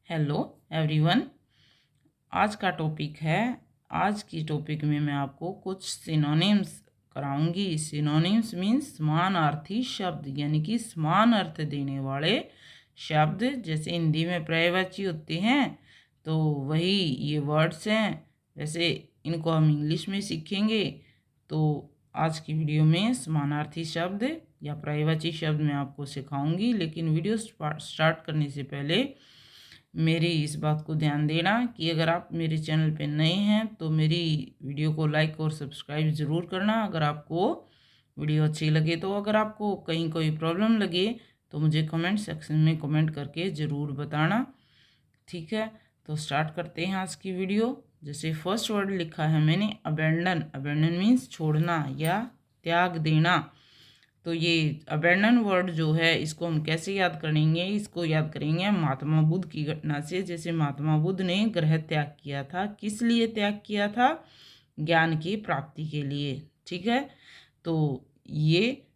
Hello everyone. आज का topic है, आज की टॉपिक में मैं आपको कुछ सिनोनिम्स कराऊंगी। सिनोनिम्स मीन्स समानार्थी शब्द, यानी कि समान अर्थ देने वाले शब्द। जैसे हिंदी में पर्यायवाची होते हैं तो वही ये वर्ड्स हैं, वैसे इनको हम इंग्लिश में सीखेंगे। तो आज की वीडियो में समानार्थी शब्द या पर्यायवाची शब्द मैं आपको सिखाऊंगी। लेकिन वीडियो स्टार्ट करने से पहले मेरी इस बात को ध्यान देना कि अगर आप मेरे चैनल पे नए हैं तो मेरी वीडियो को लाइक और सब्सक्राइब ज़रूर करना अगर आपको वीडियो अच्छी लगे। तो अगर आपको कहीं कोई प्रॉब्लम लगे तो मुझे कमेंट सेक्शन में कमेंट करके ज़रूर बताना, ठीक है। तो स्टार्ट करते हैं आज की वीडियो। जैसे फर्स्ट वर्ड लिखा है मैंने अबेंडन। अबेंडन मीन्स छोड़ना या त्याग देना। तो ये अबेंडन वर्ड जो है इसको हम कैसे याद करेंगे? इसको याद करेंगे महात्मा बुद्ध की घटना से। जैसे महात्मा बुद्ध ने ग्रह त्याग किया था, किस लिए त्याग किया था? ज्ञान की प्राप्ति के लिए, ठीक है। तो ये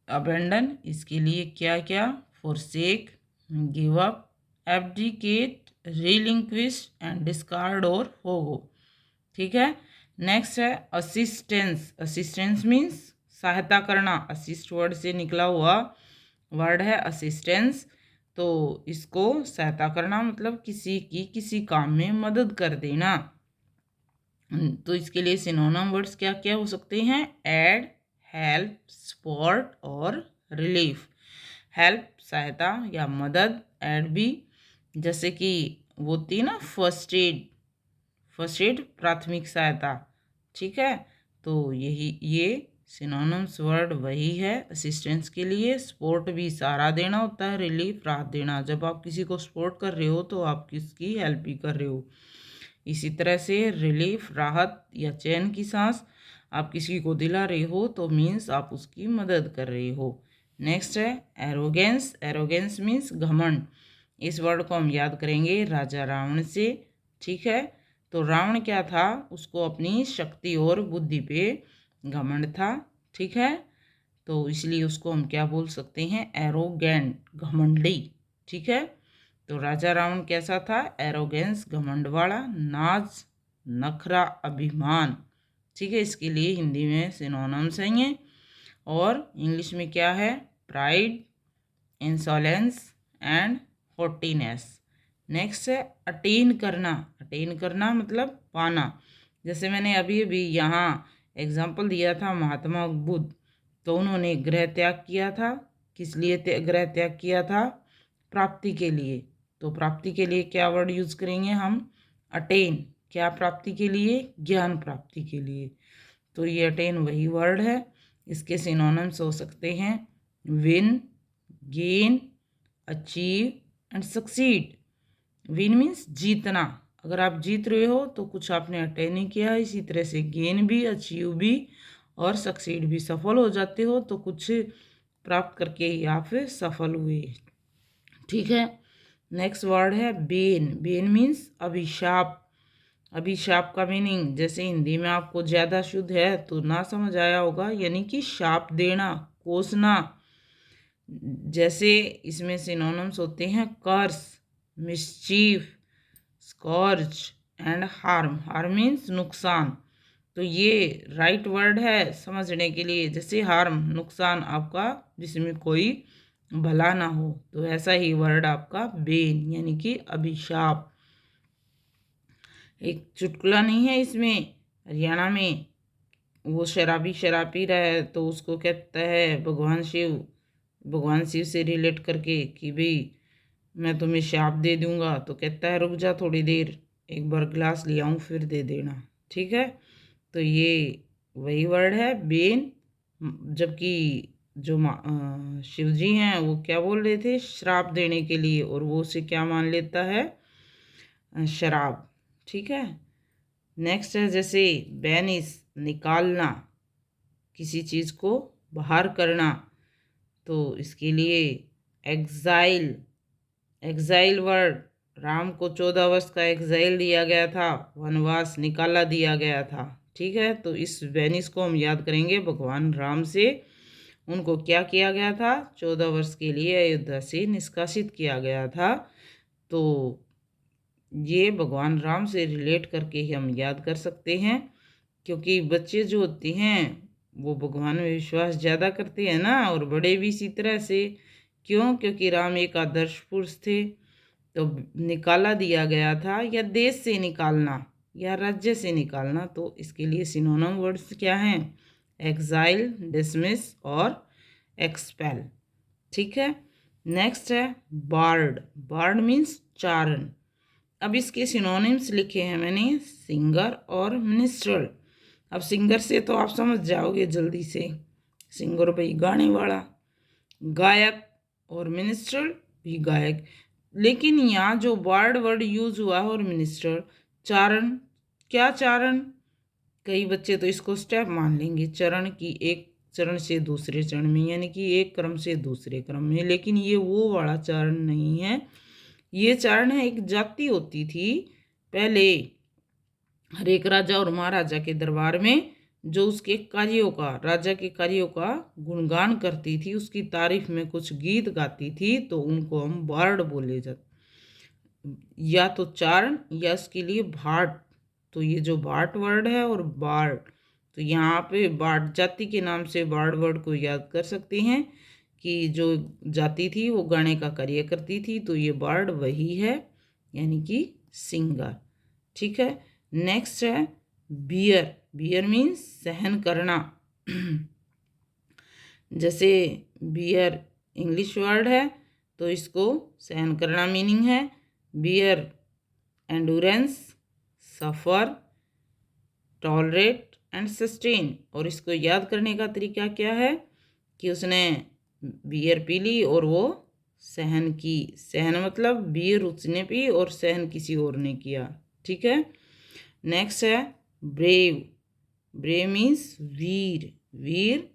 अबेंडन, इसके लिए क्या क्या? Forsake, give up, abdicate, relinquish and discard और फोगो, ठीक है। नेक्स्ट है असिस्टेंस। असिस्टेंस मीन्स सहायता करना। असिस्ट वर्ड से निकला हुआ वर्ड है असिस्टेंस। तो इसको सहायता करना मतलब किसी की किसी काम में मदद कर देना। तो इसके लिए सिनोनिम वर्ड्स क्या क्या हो सकते हैं? एड, हेल्प, सपोर्ट और रिलीफ। हेल्प सहायता या मदद, एड भी जैसे कि वो होती है ना फर्स्ट एड, फर्स्ट एड प्राथमिक सहायता, ठीक है। तो ये सिनोनिम्स वर्ड वही है असिस्टेंस के लिए। सपोर्ट भी सहारा देना होता है, रिलीफ राहत देना। जब आप किसी को सपोर्ट कर रहे हो तो आप किसकी हेल्प भी कर रहे हो। इसी तरह से रिलीफ राहत या चैन की सांस आप किसी को दिला रहे हो तो मीन्स आप उसकी मदद कर रहे हो। नेक्स्ट है एरोगेंस। एरोगेंस मीन्स घमंड। इस वर्ड को हम याद करेंगे राजा रावण से, ठीक है। तो रावण क्या था? उसको अपनी शक्ति और बुद्धि पे घमंड था, ठीक है। तो इसलिए उसको हम क्या बोल सकते हैं? एरोगेंट, घमंडी, ठीक है। तो राजा रावण कैसा था? एरोगेंस, घमंड वाला, नाज, नखरा, अभिमान, ठीक है। इसके लिए हिंदी में सिनोनिम्स हैं ये। और इंग्लिश में क्या है? Pride, insolence and haughtiness. Next है अटेन करना। अटेन करना मतलब पाना। जैसे मैंने अभी अभी यहाँ एग्जाम्पल दिया था महात्मा बुद्ध, तो उन्होंने गृह त्याग किया था। किस लिए गृह त्याग किया था? प्राप्ति के लिए। तो प्राप्ति के लिए क्या वर्ड यूज करेंगे हम? अटेन। क्या प्राप्ति के लिए? ज्ञान प्राप्ति के लिए। तो ये अटेन वही वर्ड है। इसके सिनोनिम्स हो सकते हैं win, gain, achieve and succeed. Win means जीतना। अगर आप जीत रहे हो तो कुछ आपने अटेन किया। इसी तरह से गेन भी, अचीव भी और सक्सीड भी, सफल हो जाते हो तो कुछ प्राप्त करके ही आप सफल हुए, ठीक है। नेक्स्ट वर्ड है बेन। बेन मीन्स अभिशाप। अभिशाप का मीनिंग जैसे हिंदी में आपको ज़्यादा शुद्ध है तो ना समझ आया होगा, यानी कि शाप देना, कोसना। जैसे इसमें सिनोनिम्स होते हैं curse, mischief, scorch and harm. Harm means नुकसान। तो ये राइट वर्ड है समझने के लिए। जैसे हार्म, नुकसान आपका जिसमें कोई भला ना हो, तो ऐसा ही वर्ड आपका बेन यानी कि अभिशाप। एक चुटकुला नहीं है इसमें, हरियाणा में वो शराबी शराब पी रहा है तो उसको कहता है भगवान शिव, भगवान शिव से रिलेट करके कि भाई मैं तुम्हें शाप दे दूंगा। तो कहता है रुक जा थोड़ी देर, एक बार गिलास ले आऊँ फिर दे देना, ठीक है। तो ये वही वर्ड है बेन। जबकि जो शिव जी हैं वो क्या बोल रहे थे श्राप देने के लिए, और वो उसे क्या मान लेता है? शराब, ठीक है। नेक्स्ट है जैसे बैनिस, निकालना, किसी चीज़ को बाहर करना। तो इसके लिए एग्जाइल। एग्जाइल वर्ड, राम को 14 वर्ष का एग्जाइल दिया गया था, वनवास निकाला दिया गया था, ठीक है। तो इस वेनिस को हम याद करेंगे भगवान राम से। उनको क्या किया गया था? 14 वर्ष के लिए अयोध्या से निष्कासित किया गया था। तो ये भगवान राम से रिलेट करके ही हम याद कर सकते हैं, क्योंकि बच्चे जो होते हैं वो भगवान में विश्वास ज़्यादा करते हैं ना, और बड़े भी इसी तरह से। क्यों? क्योंकि राम एक आदर्श पुरुष थे, तो निकाला दिया गया था, या देश से निकालना या राज्य से निकालना, तो इसके लिए सिनोनिम वर्ड्स क्या हैं? एक्साइल, डिसमिस और एक्सपेल। ठीक है। नेक्स्ट है बार्ड। बार्ड मीन्स चारण। अब इसके सिनोनिम्स लिखे हैं मैंने, सिंगर और मिनिस्ट्रल। अब सिंगर से तो आप समझ जाओगे जल्दी से, सिंगर भाई गाने वाला, गायक, और मिनिस्ट्रल भी गायक। लेकिन यहाँ जो बार्ड वर्ड यूज हुआ है और मिनिस्ट्रल, चारण। क्या चारण? कई बच्चे तो इसको स्टेप मान लेंगे, चरण की, एक चरण से दूसरे चरण में, यानी कि एक क्रम से दूसरे क्रम में, लेकिन ये वो वाला चरण नहीं है। ये चरण है, एक जाति होती थी पहले हर एक राजा और महाराजा के दरबार में, जो उसके कार्यों का, राजा के कार्यों का गुणगान करती थी, उसकी तारीफ में कुछ गीत गाती थी, तो उनको हम बार्ड बोले जाते, या तो चारण या उसके लिए भाट। तो ये जो भाट वर्ड है और बार्ड, तो यहाँ पे बार्ड जाति के नाम से बार्ड वर्ड को याद कर सकते हैं कि जो जाति थी वो गाने का कार्य करती थी, तो ये बार्ड वही है, यानी कि सिंगर। ठीक है। नेक्स्ट है बियर। बियर मीन्स सहन करना। जैसे बियर इंग्लिश वर्ड है, तो इसको सहन करना मीनिंग है। Bear endurance, suffer, tolerate and sustain. और इसको याद करने का तरीका क्या है कि उसने बियर पी ली और वो सहन की। सहन मतलब बियर उसने पी और सहन किसी और ने किया। ठीक है। नेक्स्ट है ब्रेव। ब्रेव मीन्स वीर। वीर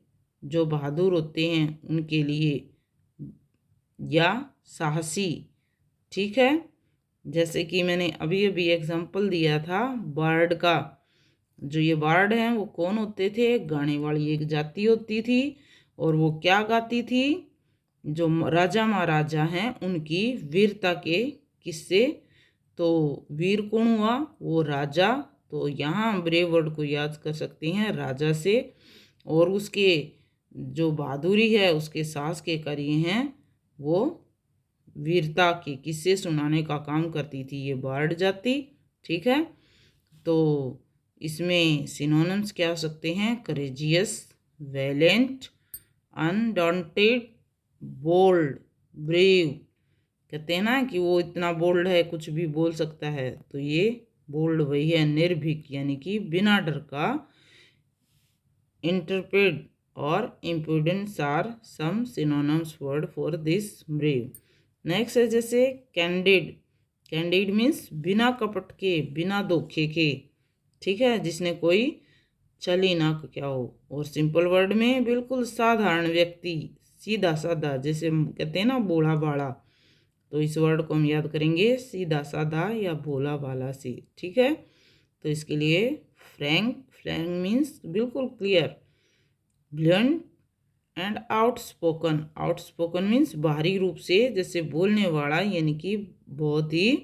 जो बहादुर होते हैं उनके लिए, या साहसी। ठीक है। जैसे कि मैंने अभी अभी एग्जांपल दिया था बार्ड का। जो ये बार्ड हैं वो कौन होते थे? गाने वाली एक जाति होती थी, और वो क्या गाती थी? जो राजा महाराजा हैं उनकी वीरता के किस्से। तो वीर कौन हुआ? वो राजा। तो यहाँ हम ब्रेव वर्ड को याद कर सकते हैं राजा से, और उसके जो बहादुरी है, उसके साहस के कार्य हैं, वो वीरता के किस्से सुनाने का काम करती थी ये बार्ड जाति। ठीक है। तो इसमें सिनोनिम्स क्या हो सकते हैं? Courageous, valiant, undaunted, bold, brave. कहते हैं ना कि वो इतना बोल्ड है, कुछ भी बोल सकता है, तो ये बोल्ड वही है। निर्भीक यानी कि बिना डर का। इंटरप्रेट और imprudence are some synonyms word for this brave. Next है जैसे कैंडिड। कैंडिड मीन्स बिना कपट के, बिना धोखे के। ठीक है। जिसने कोई छली ना क्या हो। और सिंपल वर्ड में बिल्कुल साधारण व्यक्ति, सीधा साधा, जैसे कहते हैं ना भोला भाला, तो इस वर्ड को हम याद करेंगे सीधा साधा या भोला भाला से। ठीक है। तो इसके लिए फ्रैंक। फ्रैंक मीन्स बिल्कुल clear. Blunt and outspoken. Outspoken means बाहरी रूप से, जैसे बोलने वाला, यानी कि बहुत ही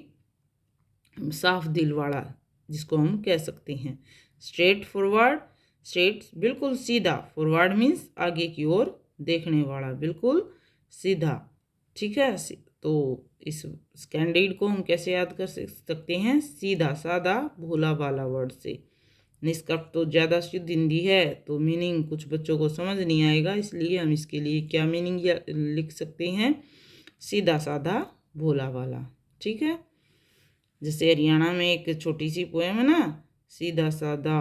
साफ दिल वाला, जिसको हम कह सकते हैं। Straight forward. स्ट्रेट बिल्कुल सीधा, फॉरवर्ड मीन्स आगे की ओर देखने वाला, बिल्कुल सीधा। ठीक है। तो इस कैंडिड को हम कैसे याद कर सकते हैं? सीधा साधा भोला भाला वर्ड से। निष्कर्ष तो ज़्यादा शुद्ध हिंदी है, तो मीनिंग कुछ बच्चों को समझ नहीं आएगा, इसलिए हम इसके लिए क्या मीनिंग लिख सकते हैं? सीधा साधा भोला भाला। ठीक है। जैसे हरियाणा में एक छोटी सी पोएम है ना, सीधा साधा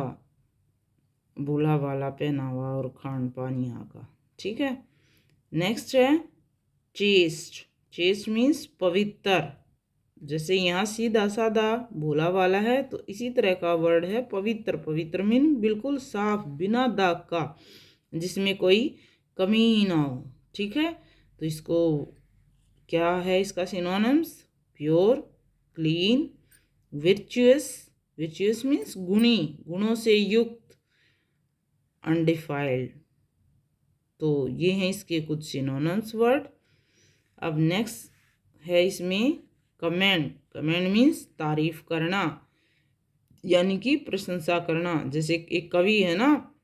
भोला भाला पहनावा और खान पान यहाँ का। ठीक है। नेक्स्ट है चेस्ट। चेस्ट मीन्स पवित्र। जैसे यहाँ सीधा साधा भोला वाला है, तो इसी तरह का वर्ड है पवित्र। पवित्र मीन बिल्कुल साफ, बिना दाग का, जिसमें कोई कमी ही ना हो। ठीक है। तो इसको क्या है इसका synonyms? Pure, clean, virtuous. Virtuous means गुणी, गुणों से युक्त, अनडिफाइल्ड। तो ये हैं इसके कुछ सिनोनिम्स वर्ड। अब नेक्स्ट है इसमें कमेंड, कमेंड मीन्स तारीफ करना यानी कि प्रशंसा करना। जैसे एक कवि है ना,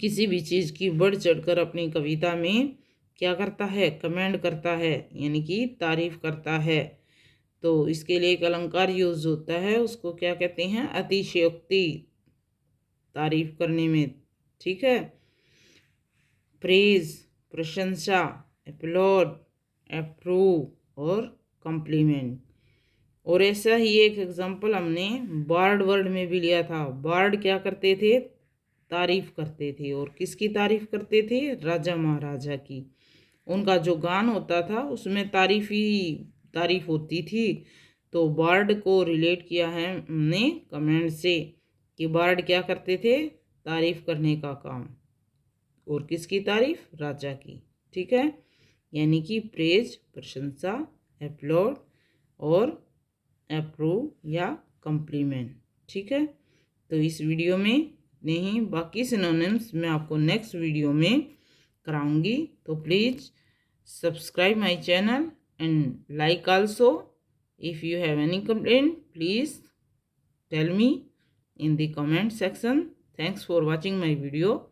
किसी भी चीज़ की बढ़ चढ़कर अपनी कविता में क्या करता है, कमेंड करता है यानी कि तारीफ करता है। तो इसके लिए एक अलंकार यूज होता है, उसको क्या कहते हैं, अतिशयोक्ति, तारीफ करने में। ठीक है, प्रेज प्रशंसा, अपलॉड अप्रूव और कॉम्प्लीमेंट। और ऐसा ही एक एग्जाम्पल हमने बार्ड वर्ड में भी लिया था। बार्ड क्या करते थे, तारीफ करते थे। और किसकी तारीफ करते थे, राजा महाराजा की। उनका जो गान होता था उसमें तारीफ ही तारीफ होती थी। तो बार्ड को रिलेट किया है हमने कमेंट से कि बार्ड क्या करते थे, तारीफ करने का काम। और किसकी तारीफ, राजा की। ठीक है, यानी कि प्रेज प्रशंसा, अपलॉड और अप्रूव या कॉम्प्लीमेंट। ठीक है, तो इस वीडियो में नहीं, बाकी सिनोनिम्स मैं आपको नेक्स्ट वीडियो में कराऊंगी। तो please subscribe my channel and like also. If you have any complaint please tell me in the comment section. Thanks for watching my video.